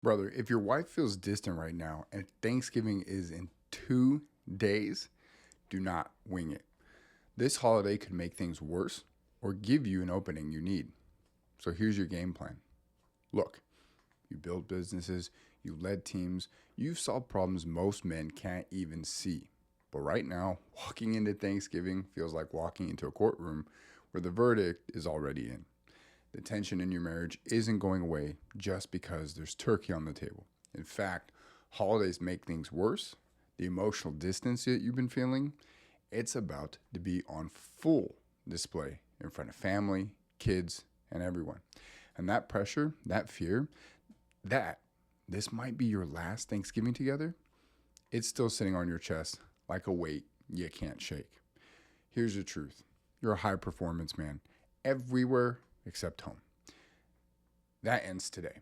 Brother, if your wife feels distant right now and Thanksgiving is in 2 days, do not wing it. This holiday could make things worse or give you an opening you need. So here's your game plan. Look, you build businesses, you led teams, you've solved problems most men can't even see. But right now, walking into Thanksgiving feels like walking into a courtroom where the verdict is already in. The tension in your marriage isn't going away just because there's turkey on the table. In fact, holidays make things worse. The emotional distance that you've been feeling, it's about to be on full display in front of family, kids, and everyone. And that pressure, that fear, that this might be your last Thanksgiving together, it's still sitting on your chest like a weight you can't shake. Here's the truth: you're a high performance man everywhere except home. That ends today.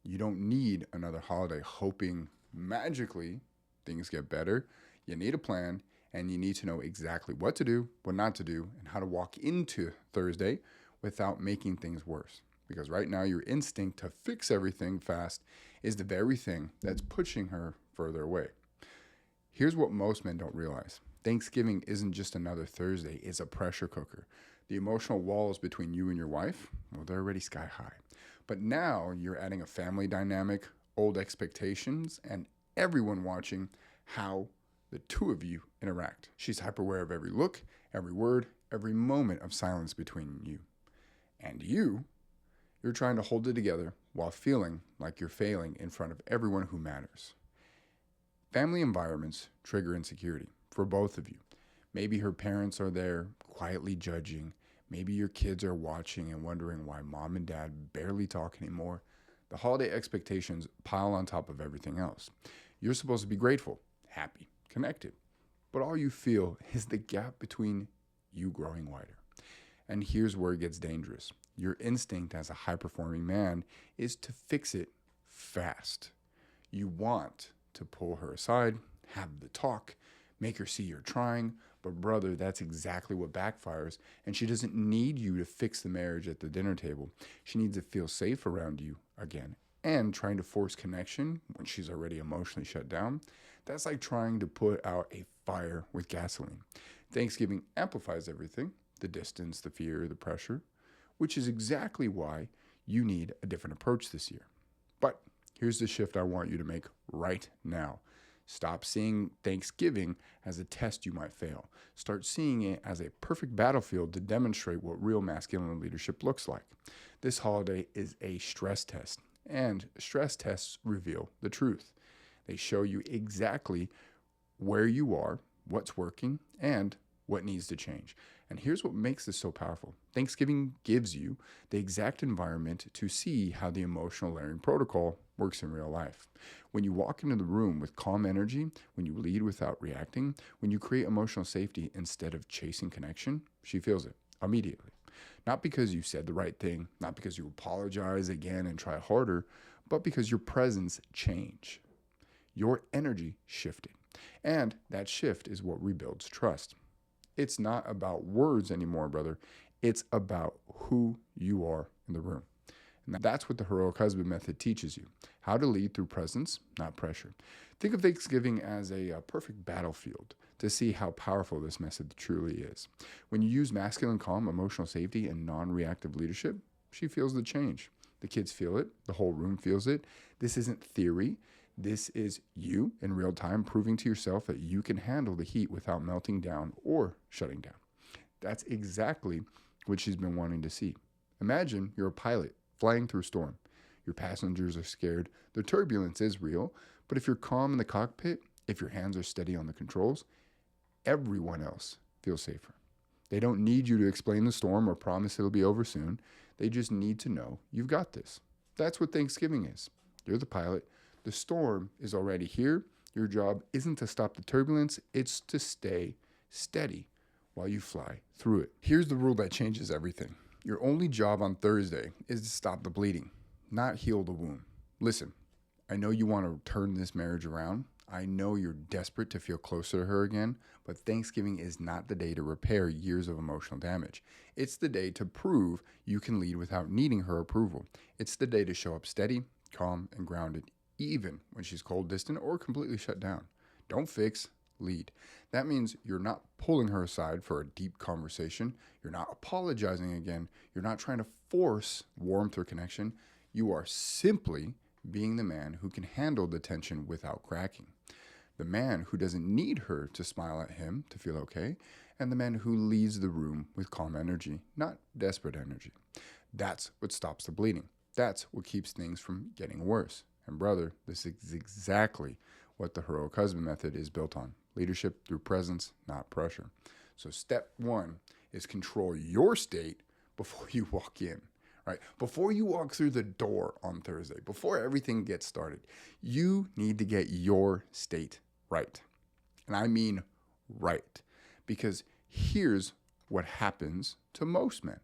You don't need another holiday hoping magically things get better. You need a plan, and you need to know exactly what to do, what not to do, and how to walk into Thursday without making things worse. Because right now, your instinct to fix everything fast is the very thing that's pushing her further away. Here's what most men don't realize: Thanksgiving isn't just another Thursday, it's a pressure cooker. The emotional walls between you and your wife, well, they're already sky high. But now you're adding a family dynamic, old expectations, and everyone watching how the two of you interact. She's hyper aware of every look, every word, every moment of silence between you. And you're trying to hold it together while feeling like you're failing in front of everyone who matters. Family environments trigger insecurity for both of you. Maybe her parents are there quietly judging. Maybe your kids are watching and wondering why mom and dad barely talk anymore. The holiday expectations pile on top of everything else. You're supposed to be grateful, happy, connected, but all you feel is the gap between you growing wider. And here's where it gets dangerous. Your instinct as a high performing man is to fix it fast. You want to pull her aside, have the talk, make her see you're trying. But, brother, that's exactly what backfires. And she doesn't need you to fix the marriage at the dinner table. She needs to feel safe around you again. And trying to force connection when she's already emotionally shut down, that's like trying to put out a fire with gasoline. Thanksgiving amplifies everything: the distance, the fear, the pressure, which is exactly why you need a different approach this year. But here's the shift I want you to make right now. Stop seeing Thanksgiving as a test you might fail. Start seeing it as a perfect battlefield to demonstrate what real masculine leadership looks like. This holiday is a stress test, and stress tests reveal the truth. They show you exactly where you are, what's working, and what needs to change. And here's what makes this so powerful: Thanksgiving gives you the exact environment to see how the emotional layering protocol works in real life. When you walk into the room with calm energy, when you lead without reacting, when you create emotional safety instead of chasing connection, she feels it immediately. Not because you said the right thing, not because you apologize again and try harder, but because your presence changed. Your energy shifted. And that shift is what rebuilds trust. It's not about words anymore, brother. It's about who you are in the room. And that's what the heroic husband method teaches you: how to lead through presence, not pressure. Think of Thanksgiving as a perfect battlefield to see how powerful this method truly is. When you use masculine calm, emotional safety, and non reactive leadership, she feels the change. The kids feel it, the whole room feels it. This isn't theory. This is you in real time proving to yourself that you can handle the heat without melting down or shutting down. That's exactly what she's been wanting to see. Imagine you're a pilot flying through a storm. Your passengers are scared. The turbulence is real, but if you're calm in the cockpit, if your hands are steady on the controls, everyone else feels safer. They don't need you to explain the storm or promise it'll be over soon. They just need to know you've got this. That's what Thanksgiving is. You're the pilot. The storm is already here. Your job isn't to stop the turbulence, it's to stay steady while you fly through it. Here's the rule that changes everything: your only job on Thursday is to stop the bleeding, not heal the wound. Listen, I know you want to turn this marriage around. I know you're desperate to feel closer to her again, but Thanksgiving is not the day to repair years of emotional damage. It's the day to prove you can lead without needing her approval. It's the day to show up steady, calm, and grounded, even when she's cold, distant, or completely shut down. Don't fix, lead. That means you're not pulling her aside for a deep conversation. You're not apologizing again. You're not trying to force warmth or connection. You are simply being the man who can handle the tension without cracking. The man who doesn't need her to smile at him to feel okay, and the man who leaves the room with calm energy, not desperate energy. That's what stops the bleeding. That's what keeps things from getting worse. And brother, this is exactly what the heroic husband method is built on. Leadership through presence, not pressure. So step one is control your state before you walk in, right? Before you walk through the door on Thursday, before everything gets started, you need to get your state right. And I mean right. Because here's what happens to most men.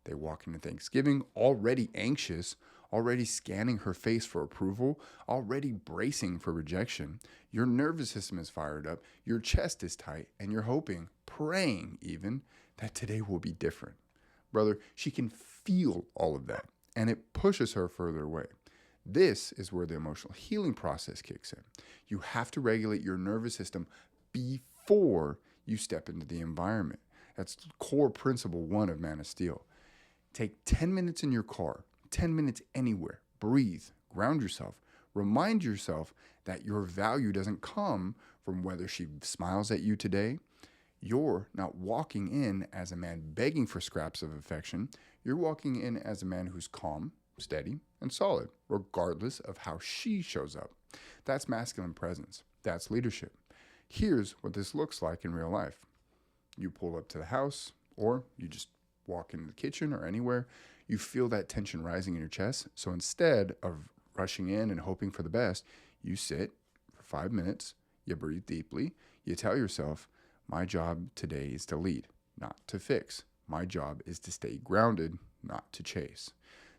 They walk into Thanksgiving already anxious, already scanning her face for approval, already bracing for rejection. Your nervous system is fired up, your chest is tight, and you're hoping, praying even, that today will be different. Brother, she can feel all of that, and it pushes her further away. This is where the emotional healing process kicks in. You have to regulate your nervous system before you step into the environment. That's core principle one of Man of Steel. Take 10 minutes in your car, 10 minutes anywhere. Breathe, ground yourself. Remind yourself that your value doesn't come from whether she smiles at you today. You're not walking in as a man begging for scraps of affection. You're walking in as a man who's calm, steady, and solid, regardless of how she shows up. That's masculine presence. That's leadership. Here's what this looks like in real life. You pull up to the house, or you just walk into the kitchen or anywhere. You feel that tension rising in your chest. So instead of rushing in and hoping for the best, you sit for 5 minutes, you breathe deeply, you tell yourself, my job today is to lead, not to fix. My job is to stay grounded, not to chase.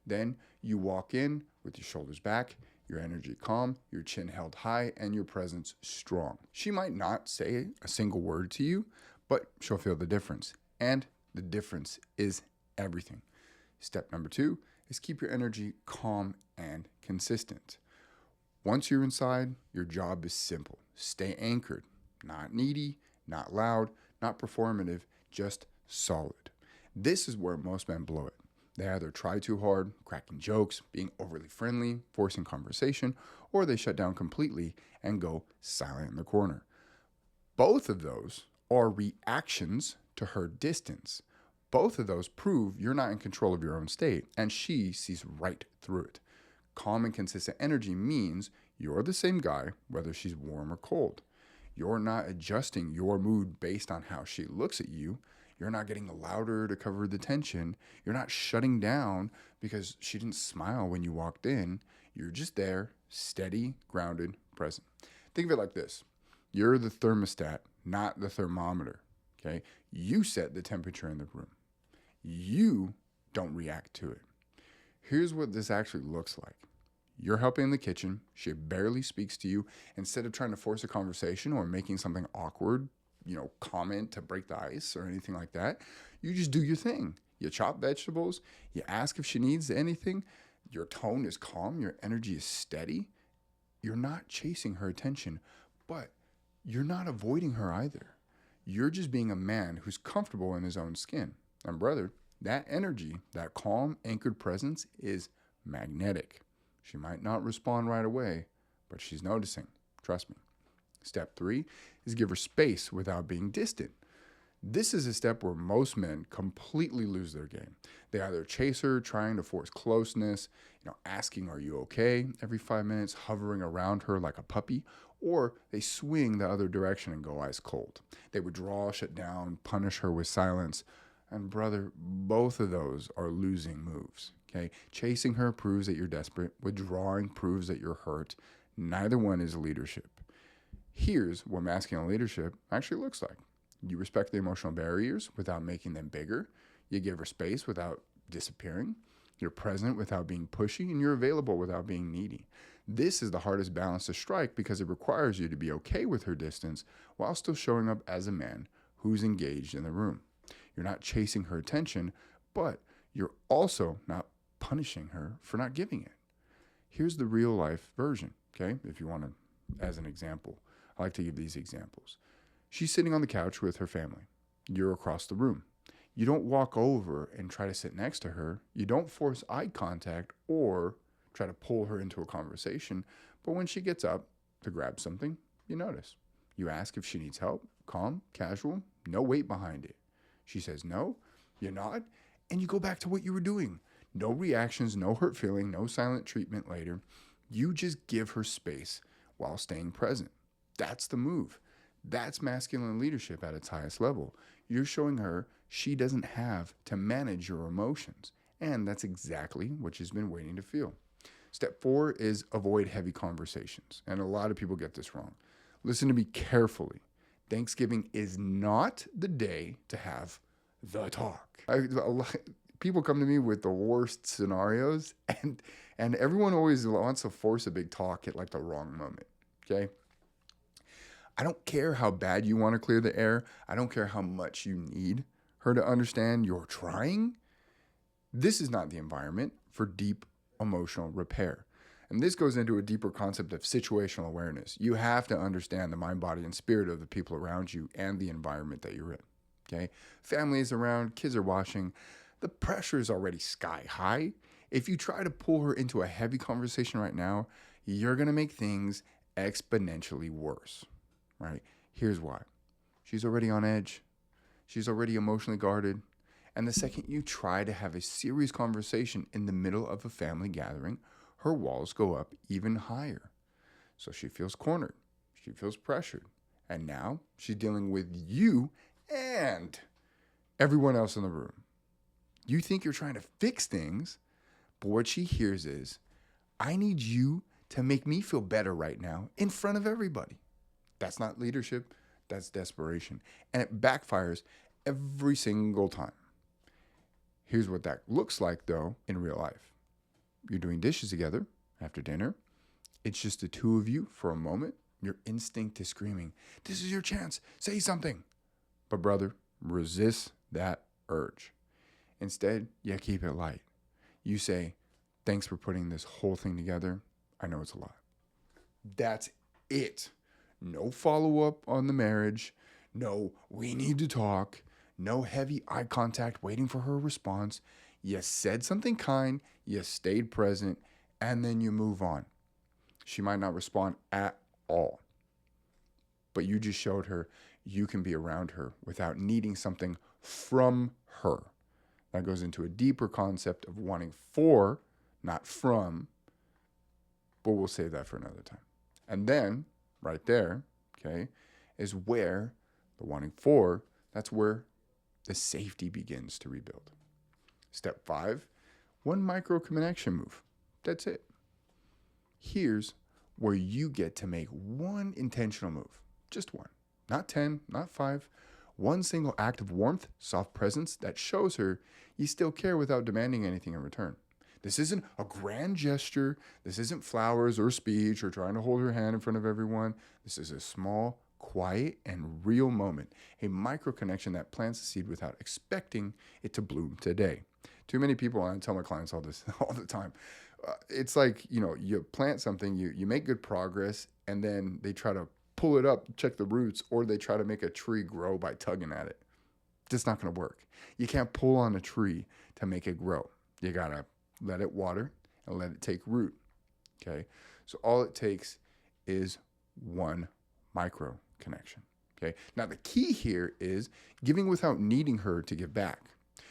Then you walk in with your shoulders back, your energy calm, your chin held high, and your presence strong. She might not say a single word to you, but she'll feel the difference. And the difference is everything. Step number 2 is keep your energy calm and consistent. Once you're inside, your job is simple. Stay anchored, not needy, not loud, not performative, just solid. This is where most men blow it. They either try too hard, cracking jokes, being overly friendly, forcing conversation, or they shut down completely and go silent in the corner. Both of those are reactions to her distance. Both of those prove you're not in control of your own state, and she sees right through it. Calm and consistent energy means you're the same guy, whether she's warm or cold. You're not adjusting your mood based on how she looks at you. You're not getting louder to cover the tension. You're not shutting down because she didn't smile when you walked in. You're just there, steady, grounded, present. Think of it like this. You're the thermostat, not the thermometer. Okay? You set the temperature in the room. You don't react to it. Here's what this actually looks like. You're helping in the kitchen. She barely speaks to you. Instead of trying to force a conversation or making something awkward, comment to break the ice or anything like that, you just do your thing. You chop vegetables. You ask if she needs anything. Your tone is calm. Your energy is steady. You're not chasing her attention, but you're not avoiding her either. You're just being a man who's comfortable in his own skin. And brother, that energy, that calm, anchored presence is magnetic. She might not respond right away, but she's noticing. Trust me. Step 3 is give her space without being distant. This is a step where most men completely lose their game. They either chase her, trying to force closeness, asking, are you okay? Every 5 minutes, hovering around her like a puppy, or they swing the other direction and go ice cold. They withdraw, shut down, punish her with silence. And brother, both of those are losing moves. Okay? Chasing her proves that you're desperate. Withdrawing proves that you're hurt. Neither one is leadership. Here's what masculine leadership actually looks like. You respect the emotional barriers without making them bigger. You give her space without disappearing. You're present without being pushy, and you're available without being needy. This is the hardest balance to strike because it requires you to be okay with her distance while still showing up as a man who's engaged in the room. You're not chasing her attention, but you're also not punishing her for not giving it. Here's the real life version, okay? If you want to, as an example, I like to give these examples. She's sitting on the couch with her family. You're across the room. You don't walk over and try to sit next to her. You don't force eye contact or try to pull her into a conversation. But when she gets up to grab something, you notice. You ask if she needs help, calm, casual, no weight behind it. She says no, you nod, and you go back to what you were doing. No reactions, no hurt feeling, no silent treatment later. You just give her space while staying present. That's the move. That's masculine leadership at its highest level. You're showing her she doesn't have to manage your emotions. And that's exactly what she's been waiting to feel. Step 4 is avoid heavy conversations. And a lot of people get this wrong. Listen to me carefully. Thanksgiving is not the day to have the talk. People come to me with the worst scenarios, and everyone always wants to force a big talk at like the wrong moment, okay? I don't care how bad you want to clear the air. I don't care how much you need her to understand you're trying. This is not the environment for deep emotional repair. And this goes into a deeper concept of situational awareness. You have to understand the mind, body, and spirit of the people around you and the environment that you're in, okay? Family is around, kids are watching. The pressure is already sky high. If you try to pull her into a heavy conversation right now, you're going to make things exponentially worse, right? Here's why. She's already on edge. She's already emotionally guarded. And the second you try to have a serious conversation in the middle of a family gathering, her walls go up even higher. So she feels cornered. She feels pressured. And now she's dealing with you and everyone else in the room. You think you're trying to fix things, but what she hears is, I need you to make me feel better right now in front of everybody. That's not leadership. That's desperation. And it backfires every single time. Here's what that looks like, though, in real life. You're doing dishes together after dinner. It's just the two of you for a moment. Your instinct is screaming, this is your chance. Say something. But brother, resist that urge. Instead, you keep it light. You say, thanks for putting this whole thing together. I know it's a lot. That's it. No follow-up on the marriage. No, we need to talk. No heavy eye contact waiting for her response. You said something kind, you stayed present, and then you move on. She might not respond at all, but you just showed her you can be around her without needing something from her. That goes into a deeper concept of wanting for, not from, but we'll save that for another time. And then, right there, okay, is where the wanting for, that's where the safety begins to rebuild. Step 5, one micro connection move. That's it. Here's where you get to make one intentional move. Just one. Not 10, not 5. One single act of warmth, soft presence that shows her you still care without demanding anything in return. This isn't a grand gesture. This isn't flowers or speech or trying to hold her hand in front of everyone. This is a small, quiet, and real moment. A micro connection that plants a seed without expecting it to bloom today. Too many people, and I tell my clients all this all the time, it's like, you plant something, you make good progress, and then they try to pull it up, check the roots, or they try to make a tree grow by tugging at it. Just not going to work. You can't pull on a tree to make it grow. You got to let it water and let it take root, okay? So all it takes is one micro connection, okay? Now, the key here is giving without needing her to give back.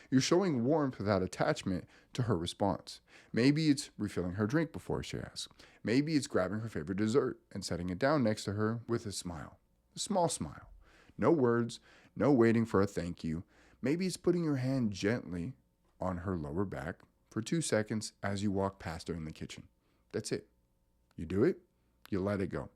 You're showing warmth without attachment to her response. Maybe it's refilling her drink before she asks. Maybe it's grabbing her favorite dessert and setting it down next to her with a smile, a small smile. No words, no waiting for a thank you. Maybe it's putting your hand gently on her lower back for 2 seconds as you walk past her in the kitchen. That's it. You do it, you let it go.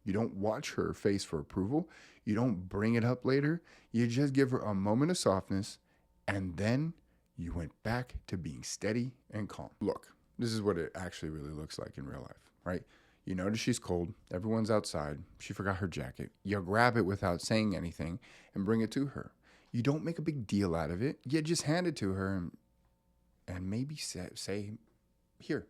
You don't watch her face for approval. You don't bring it up later. You just give her a moment of softness, and then you went back to being steady and calm. Look, this is what it actually really looks like in real life, right? You notice she's cold. Everyone's outside. She forgot her jacket. You grab it without saying anything and bring it to her. You don't make a big deal out of it. You just hand it to her and maybe say, here,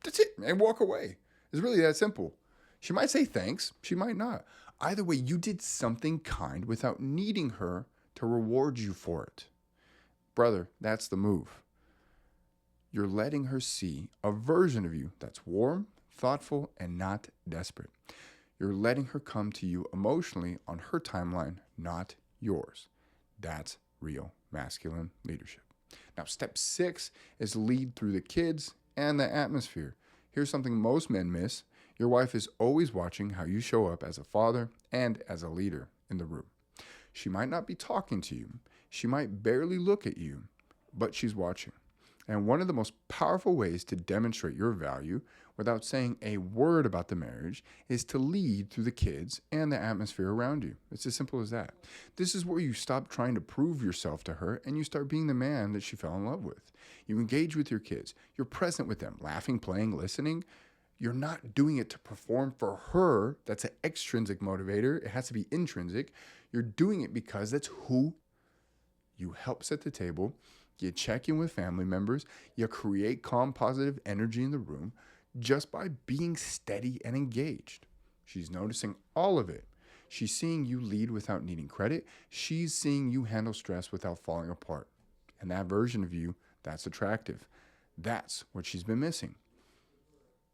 That's it, and walk away. It's really that simple. She might say thanks, she might not. Either way, you did something kind without needing her to reward you for it. Brother, that's the move. You're letting her see a version of you that's warm, thoughtful, and not desperate. You're letting her come to you emotionally on her timeline, not yours. That's real masculine leadership. Now, step 6 is lead through the kids and the atmosphere. Here's something most men miss. Your wife is always watching how you show up as a father and as a leader in the room. She might not be talking to you. She might barely look at you, but she's watching. And one of the most powerful ways to demonstrate your value without saying a word about the marriage is to lead through the kids and the atmosphere around you. It's as simple as that. This is where you stop trying to prove yourself to her and you start being the man that she fell in love with. You engage with your kids. You're present with them, laughing, playing, listening. You're not doing it to perform for her. That's an extrinsic motivator. It has to be intrinsic. You're doing it because that's who you help set the table. You check in with family members. You create calm, positive energy in the room just by being steady and engaged. She's noticing all of it. She's seeing you lead without needing credit. She's seeing you handle stress without falling apart. And that version of you, that's attractive. That's what she's been missing.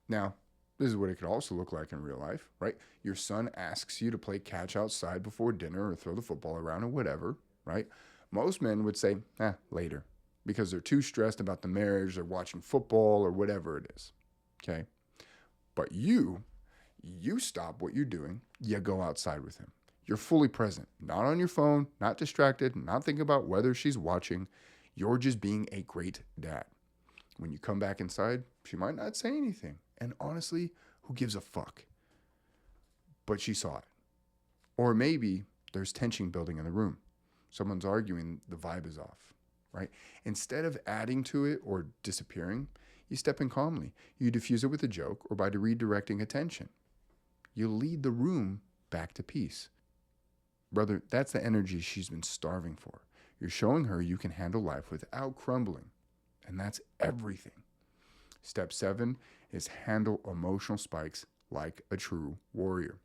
Now, this is what it could also look like in real life, right? Your son asks you to play catch outside before dinner or throw the football around or whatever, right? Most men would say, later, because they're too stressed about the marriage, they're watching football or whatever it is, okay? But you stop what you're doing, you go outside with him. You're fully present, not on your phone, not distracted, not thinking about whether she's watching. You're just being a great dad. When you come back inside, she might not say anything. And honestly, who gives a fuck? But she saw it. Or maybe there's tension building in the room. Someone's arguing, the vibe is off, right? Instead of adding to it or disappearing, you step in calmly. You diffuse it with a joke or by redirecting attention. You lead the room back to peace. Brother, that's the energy she's been starving for. You're showing her you can handle life without crumbling. And that's everything. Step 7 is handle emotional spikes like a true warrior.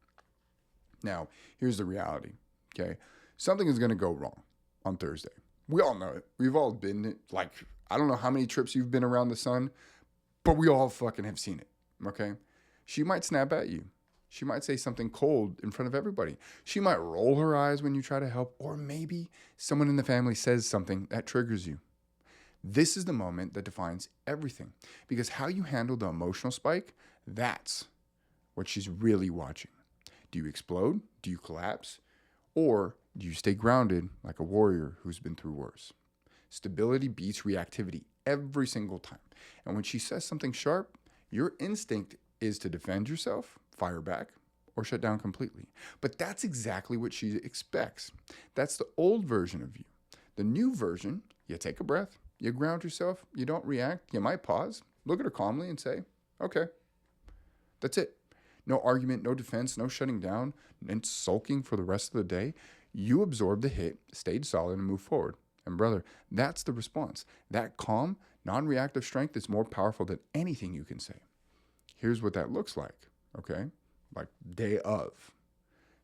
Now, here's the reality, okay? Something is going to go wrong on Thursday. We all know it. We've all been, like, I don't know how many trips you've been around the sun, but we all fucking have seen it, okay? She might snap at you. She might say something cold in front of everybody. She might roll her eyes when you try to help, or maybe someone in the family says something that triggers you. This is the moment that defines everything, because how you handle the emotional spike, that's what she's really watching. Do you explode? Do you collapse? Or do you stay grounded like a warrior who's been through worse? Stability beats reactivity every single time. And when she says something sharp, your instinct is to defend yourself, fire back, or shut down completely. But that's exactly what she expects. That's the old version of you. The new version, you take a breath, you ground yourself, you don't react, you might pause, look at her calmly and say, okay, that's it. No argument, no defense, no shutting down, and sulking for the rest of the day. You absorbed the hit, stayed solid, and moved forward. And brother, that's the response. That calm, non-reactive strength is more powerful than anything you can say. Here's what that looks like, okay? Like day of.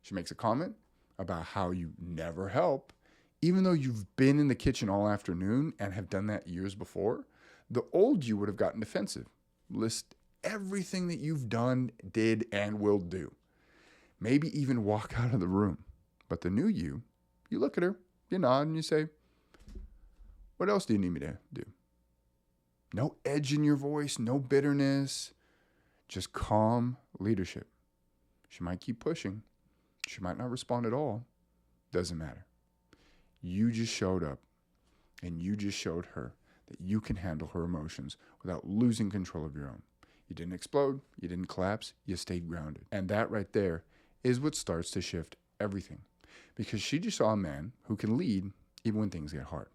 She makes a comment about how you never help, even though you've been in the kitchen all afternoon and have done that years before. The old you would have gotten defensive. List everything that you've done, did, and will do. Maybe even walk out of the room. But the new you look at her, you nod, and you say, what else do you need me to do? No edge in your voice, no bitterness, just calm leadership. She might keep pushing. She might not respond at all. Doesn't matter. You just showed up, and you just showed her that you can handle her emotions without losing control of your own. You didn't explode. You didn't collapse. You stayed grounded. And that right there is what starts to shift everything, because she just saw a man who can lead even when things get hard.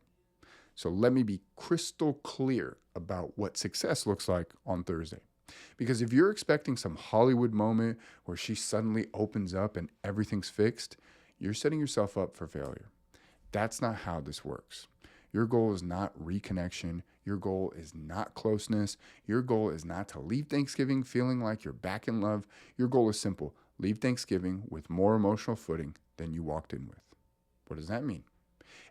So let me be crystal clear about what success looks like on Thursday. Because if you're expecting some Hollywood moment where she suddenly opens up and everything's fixed, you're setting yourself up for failure. That's not how this works. Your goal is not reconnection. Your goal is not closeness. Your goal is not to leave Thanksgiving feeling like you're back in love. Your goal is simple. Leave Thanksgiving with more emotional footing than you walked in with. What does that mean?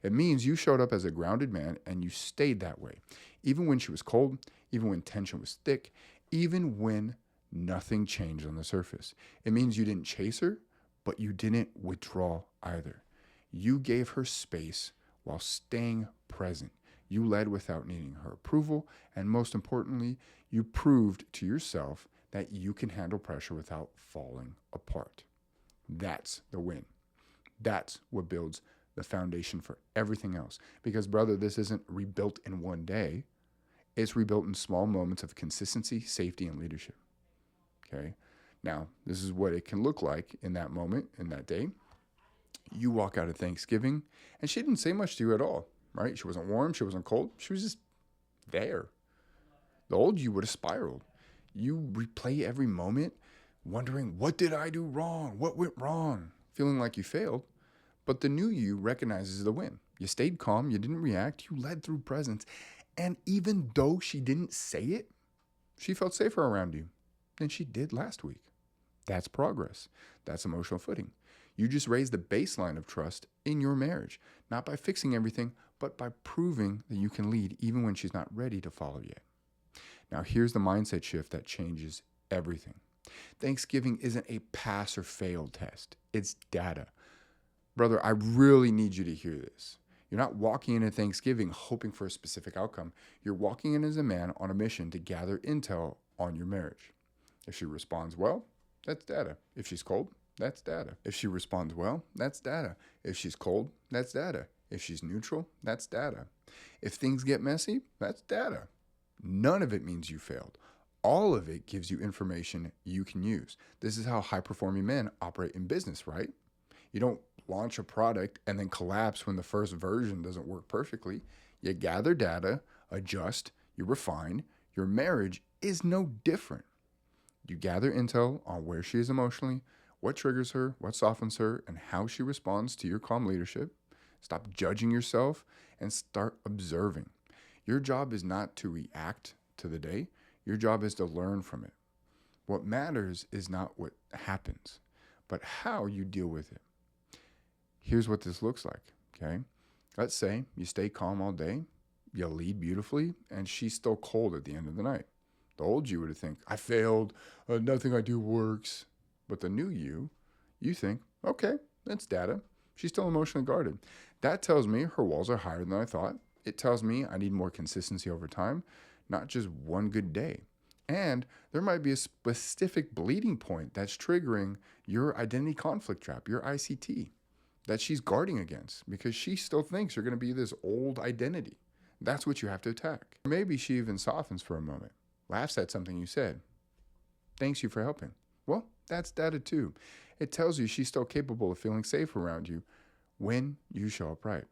It means you showed up as a grounded man and you stayed that way, even when she was cold, even when tension was thick, even when nothing changed on the surface. It means you didn't chase her, but you didn't withdraw either. You gave her space while staying present. You led without needing her approval, and most importantly, you proved to yourself that you can handle pressure without falling apart. That's the win. That's what builds the foundation for everything else. Because, brother, this isn't rebuilt in one day. It's rebuilt in small moments of consistency, safety, and leadership. Okay? Now, this is what it can look like in that moment, in that day. You walk out of Thanksgiving, and she didn't say much to you at all, right? She wasn't warm. She wasn't cold. She was just there. The old you would have spiraled. You replay every moment, wondering, what did I do wrong? What went wrong? Feeling like you failed. But the new you recognizes the win. You stayed calm. You didn't react. You led through presence. And even though she didn't say it, she felt safer around you than she did last week. That's progress. That's emotional footing. You just raised the baseline of trust in your marriage, not by fixing everything, but by proving that you can lead even when she's not ready to follow yet. Now, here's the mindset shift that changes everything. Thanksgiving isn't a pass or fail test. It's data. Brother, I really need you to hear this. You're not walking into Thanksgiving hoping for a specific outcome. You're walking in as a man on a mission to gather intel on your marriage. If she responds well, that's data. If she's cold, that's data. If she responds well, that's data. If she's cold, that's data. If she's neutral, that's data. If things get messy, that's data. None of it means you failed. All of it gives you information you can use. This is how high-performing men operate in business, right? You don't launch a product and then collapse when the first version doesn't work perfectly. You gather data, adjust, you refine. Your marriage is no different. You gather intel on where she is emotionally, what triggers her, what softens her, and how she responds to your calm leadership. Stop judging yourself and start observing. Your job is not to react to the day. Your job is to learn from it. What matters is not what happens, but how you deal with it. Here's what this looks like, okay? Let's say you stay calm all day, you lead beautifully, and she's still cold at the end of the night. The old you would think, I failed, nothing I do works. But the new you think, okay, that's data. She's still emotionally guarded. That tells me her walls are higher than I thought. It tells me I need more consistency over time, not just one good day. And there might be a specific bleeding point that's triggering your identity conflict trap, your ICT, that she's guarding against because she still thinks you're going to be this old identity. That's what you have to attack. Maybe she even softens for a moment, laughs at something you said, thanks you for helping. Well, that's data too. It tells you she's still capable of feeling safe around you when you show up right.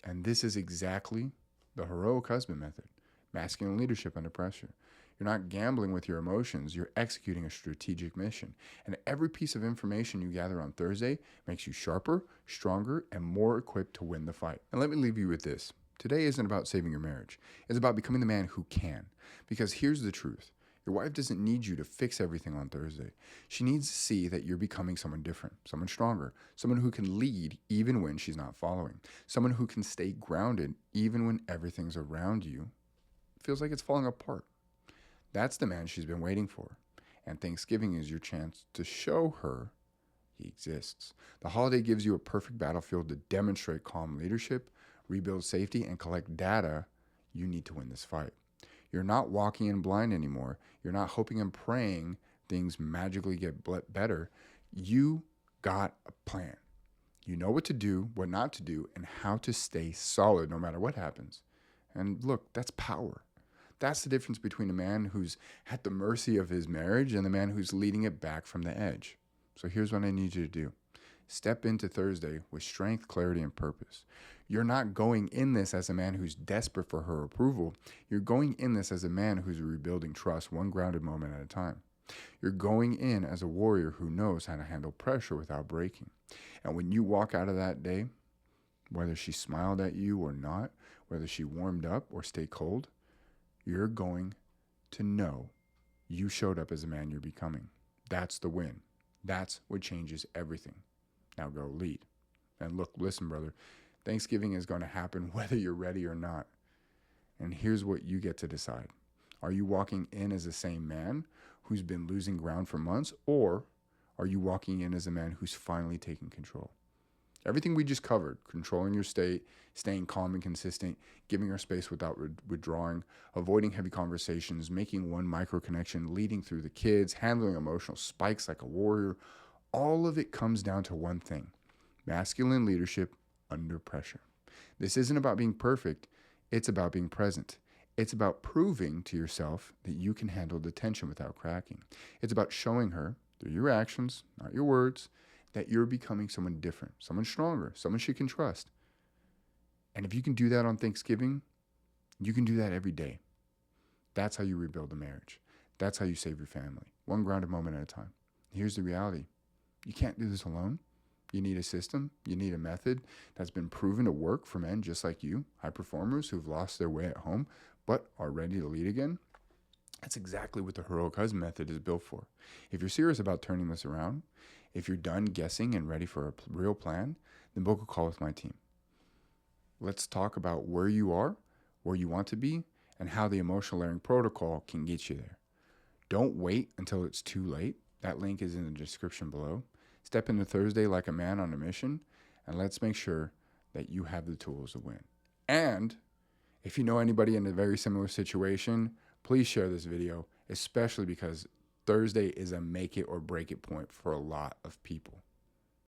And this is exactly the heroic husband method, masculine leadership under pressure. You're not gambling with your emotions, you're executing a strategic mission. And every piece of information you gather on Thursday makes you sharper, stronger, and more equipped to win the fight. And let me leave you with this. Today isn't about saving your marriage. It's about becoming the man who can. Because here's the truth. Your wife doesn't need you to fix everything on Thursday. She needs to see that you're becoming someone different, someone stronger, someone who can lead even when she's not following, someone who can stay grounded even when everything's around you feels like it's falling apart. That's the man she's been waiting for. And Thanksgiving is your chance to show her he exists. The holiday gives you a perfect battlefield to demonstrate calm leadership, rebuild safety, and collect data you need to win this fight. You're not walking in blind anymore. You're not hoping and praying things magically get better. You got a plan. You know what to do, what not to do, and how to stay solid no matter what happens. And look, that's power. That's the difference between a man who's at the mercy of his marriage and the man who's leading it back from the edge. So here's what I need you to do. Step into Thursday with strength, clarity, and purpose. You're not going in this as a man who's desperate for her approval. You're going in this as a man who's rebuilding trust one grounded moment at a time. You're going in as a warrior who knows how to handle pressure without breaking. And when you walk out of that day, Whether she smiled at you or not, whether she warmed up or stayed cold, you're going to know you showed up as a man you're becoming. That's the win. That's what changes everything. Now go lead. And look, listen, brother, Thanksgiving is going to happen whether you're ready or not. And here's what you get to decide. Are you walking in as the same man who's been losing ground for months, or are you walking in as a man who's finally taking control? Everything we just covered, controlling your state, staying calm and consistent, giving her space without withdrawing, avoiding heavy conversations, making one micro connection, leading through the kids, handling emotional spikes like a warrior, all of it comes down to one thing: masculine leadership under pressure. This isn't about being perfect, it's about being present. It's about proving to yourself that you can handle the tension without cracking. It's about showing her, through your actions, not your words, that you're becoming someone different, someone stronger, someone she can trust. And if you can do that on Thanksgiving, you can do that every day. That's how you rebuild a marriage. That's how you save your family, one grounded moment at a time. Here's the reality: you can't do this alone. You need a system. You need a method that's been proven to work for men just like you, high performers who've lost their way at home but are ready to lead again. That's exactly what the Heroic Husband Method is built for. If you're serious about turning this around, if you're done guessing and ready for a real plan, then book a call with my team. Let's talk about where you are, where you want to be, and how the emotional layering protocol can get you there. Don't wait until it's too late. That link is in the description below. Step into Thursday like a man on a mission, and let's make sure that you have the tools to win. And if you know anybody in a very similar situation, please share this video, especially because Thursday is a make it or break it point for a lot of people.